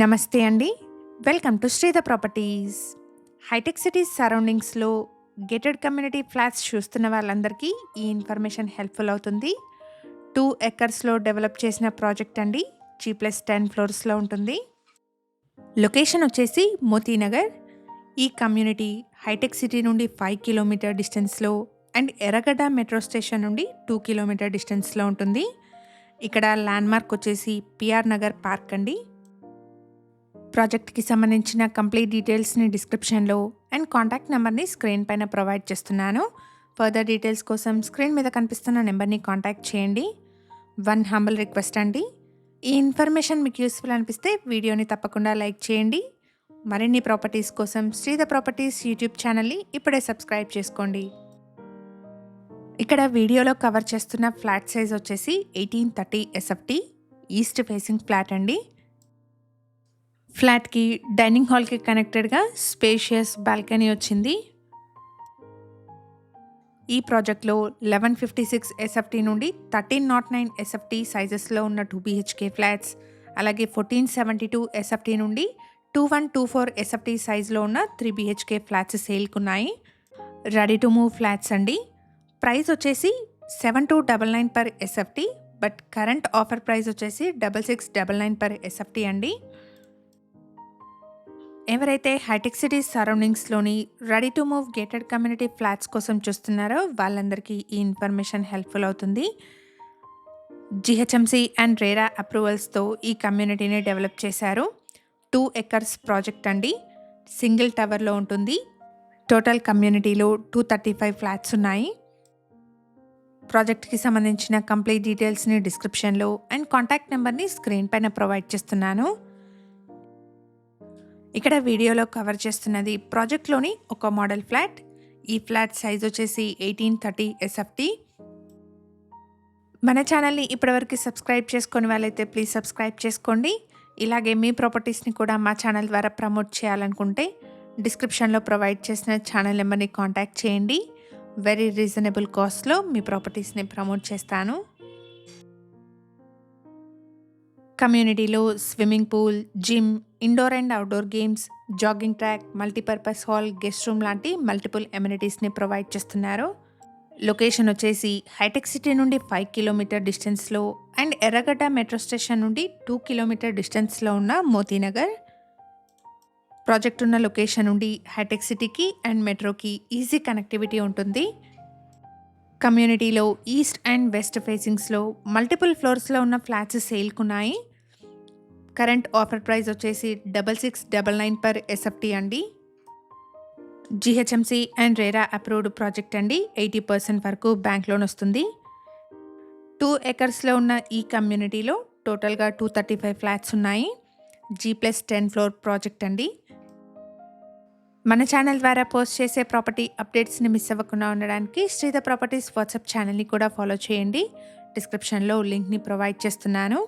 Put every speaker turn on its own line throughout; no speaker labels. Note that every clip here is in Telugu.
నమస్తే అండి. Welcome to Sridhar properties. Hitech cities సరౌండింగ్స్‌లో గేటెడ్ కమ్యూనిటీ ఫ్లాట్స్ చూస్తున్న వాళ్ళందరికీ ఈ ఇన్ఫర్మేషన్ హెల్ప్‌ఫుల్ అవుతుంది. 2 ఎకర్స్‌లో డెవలప్ చేసిన ప్రాజెక్ట్ అండి. G+10 ఫ్లోర్స్‌లో ఉంటుంది. లొకేషన్ వచ్చేసి మోతీనగర్. ఈ కమ్యూనిటీ హైటెక్ సిటీ నుండి 5 కిలోమీటర్ డిస్టెన్స్‌లో అండ్ ఎర్రగడ్డ మెట్రో స్టేషన్ నుండి 2 కిలోమీటర్ డిస్టెన్స్‌లో ఉంటుంది. ఇక్కడ ల్యాండ్‌మార్క్ వచ్చేసి పిఆర్ నగర్ పార్క్ అండి. ప్రాజెక్ట్‌కి సంబంధించిన కంప్లీట్ డీటెయిల్స్‌ని డిస్క్రిప్షన్‌లో అండ్ కాంటాక్ట్ నెంబర్‌ని స్క్రీన్ పైన ప్రొవైడ్ చేస్తున్నాను. ఫర్దర్ డీటెయిల్స్ కోసం స్క్రీన్ మీద కనిపిస్తున్న నెంబర్‌ని కాంటాక్ట్ చేయండి. వన్ హంబుల్ రిక్వెస్ట్ అండి. ఈ ఇన్ఫర్మేషన్ మీకు యూస్‌ఫుల్ అనిపిస్తే వీడియోని తప్పకుండా లైక్ చేయండి. మరిన్ని ప్రాపర్టీస్ కోసం శ్రీధర్ ప్రాపర్టీస్ యూట్యూబ్ ఛానల్‌ని ఇప్పుడే సబ్స్క్రైబ్ చేసుకోండి. ఇక్కడ వీడియోలో కవర్ చేస్తున్న ఫ్లాట్ సైజ్ వచ్చేసి 1830 ఎస్ఎఫ్టీ ఈస్ట్ ఫేసింగ్ ఫ్లాట్ అండి. ఫ్లాట్‌కి డైనింగ్ హాల్‌కి కనెక్టెడ్‌గా స్పేషియస్ బాల్కనీ వచ్చింది. ఈ ప్రాజెక్ట్‌లో 1156 ఎస్ఎఫ్టీ నుండి 1309 ఎస్ఎఫ్టీ సైజెస్‌లో ఉన్న 2 బీహెచ్కే ఫ్లాట్స్, అలాగే 1472 ఎస్ఎఫ్టీ నుండి 2124 ఎస్ఎఫ్టీ సైజ్‌లో ఉన్న 3 బీహెచ్కే ఫ్లాట్స్ సేల్‌కున్నాయి. రెడీ టు మూవ్ ఫ్లాట్స్ అండి. ప్రైస్ వచ్చేసి 7299 per SFT, but current offer price వచ్చేసి 6699 పర్ ఎస్ఎఫ్టీ అండి. ఎవరైతే హైటెక్ సిటీస్ సరౌండింగ్స్‌లోని ready to move gated community flats కోసం చూస్తున్నారో వాళ్ళందరికీ ఈ ఇన్ఫర్మేషన్ హెల్ప్‌ఫుల్ అవుతుంది. జీహెచ్ఎంసీ అండ్ రేరా అప్రూవల్స్‌తో ఈ కమ్యూనిటీని డెవలప్ చేశారు. 2 ఎకర్స్ ప్రాజెక్ట్ అండి. సింగిల్ టవర్‌లో ఉంటుంది. టోటల్ కమ్యూనిటీలో 235 ఫ్లాట్స్ ఉన్నాయి. ప్రాజెక్ట్‌కి సంబంధించిన కంప్లీట్ డీటెయిల్స్‌ని డిస్క్రిప్షన్‌లో అండ్ కాంటాక్ట్ నెంబర్‌ని స్క్రీన్ పైన ప్రొవైడ్ చేస్తున్నాను. ఇక్కడ వీడియోలో కవర్ చేస్తున్నది ప్రాజెక్ట్‌లోని ఒక మోడల్ ఫ్లాట్. ఈ ఫ్లాట్ సైజ్ వచ్చేసి 1830 ఎస్ఎఫ్టీ. మన ఛానల్‌ని ఇప్పటివరకు సబ్స్క్రైబ్ చేసుకొని వాళ్ళైతే ప్లీజ్ సబ్స్క్రైబ్ చేసుకోండి. ఇలాగే మీ ప్రాపర్టీస్‌ని కూడా మా ఛానల్ ద్వారా ప్రమోట్ చేయాలనుకుంటే డిస్క్రిప్షన్‌లో ప్రొవైడ్ చేసిన ఛానల్ నెంబర్‌ని కాంటాక్ట్ చేయండి. వెరీ రీజనబుల్ కాస్ట్‌లో మీ ప్రాపర్టీస్‌ని ప్రమోట్ చేస్తాను. కమ్యూనిటీలో swimming pool, gym, indoor and outdoor games, jogging track, multipurpose hall, guest room లాంటి మల్టిపుల్ ఎమ్యూనిటీస్‌ని ప్రొవైడ్ చేస్తున్నారు. లొకేషన్ వచ్చేసి హైటెక్ సిటీ నుండి 5 కిలోమీటర్ డిస్టెన్స్‌లో అండ్ ఎర్రగడ్డ మెట్రో స్టేషన్ నుండి 2 కిలోమీటర్ డిస్టెన్స్‌లో ఉన్న మోతీనగర్. ప్రాజెక్ట్ ఉన్న లొకేషన్ నుండి హైటెక్ సిటీకి అండ్ మెట్రోకి ఈజీ కనెక్టివిటీ ఉంటుంది. కమ్యూనిటీలో ఈస్ట్ అండ్ వెస్ట్ ఫేసింగ్స్‌లో మల్టిపుల్ ఫ్లోర్స్‌లో ఉన్న ఫ్లాట్స్ సేల్‌కున్నాయి. కరెంట్ ఆఫర్ ప్రైస్ వచ్చేసి 6699 పర్ ఎస్ఎఫ్టీ అండి. GHMC and RERA approved project అండి. 80% వరకు బ్యాంక్ లోన్ వస్తుంది. 2 ఎకర్స్‌లో ఉన్న ఈ కమ్యూనిటీలో టోటల్‌గా 235 ఫ్లాట్స్ ఉన్నాయి. G+10 ఫ్లోర్ ప్రాజెక్ట్ అండి. మన ఛానల్ ద్వారా పోస్ట్ చేసే ప్రాపర్టీ అప్డేట్స్ని మిస్ అవ్వకుండా ఉండడానికి శ్రీధర్ ప్రాపర్టీస్ వాట్సాప్ ఛానల్ని కూడా ఫాలో చేయండి. డిస్క్రిప్షన్లో లింక్ని ప్రొవైడ్ చేస్తున్నాను.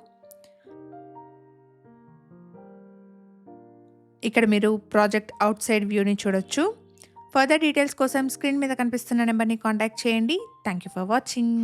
ఇక్కడ మీరు ప్రాజెక్ట్ అవుట్ సైడ్ వ్యూని చూడొచ్చు. ఫర్దర్ డీటెయిల్స్ కోసం స్క్రీన్ మీద కనిపిస్తున్న నెంబర్ని కాంటాక్ట్ చేయండి. Thank you for watching.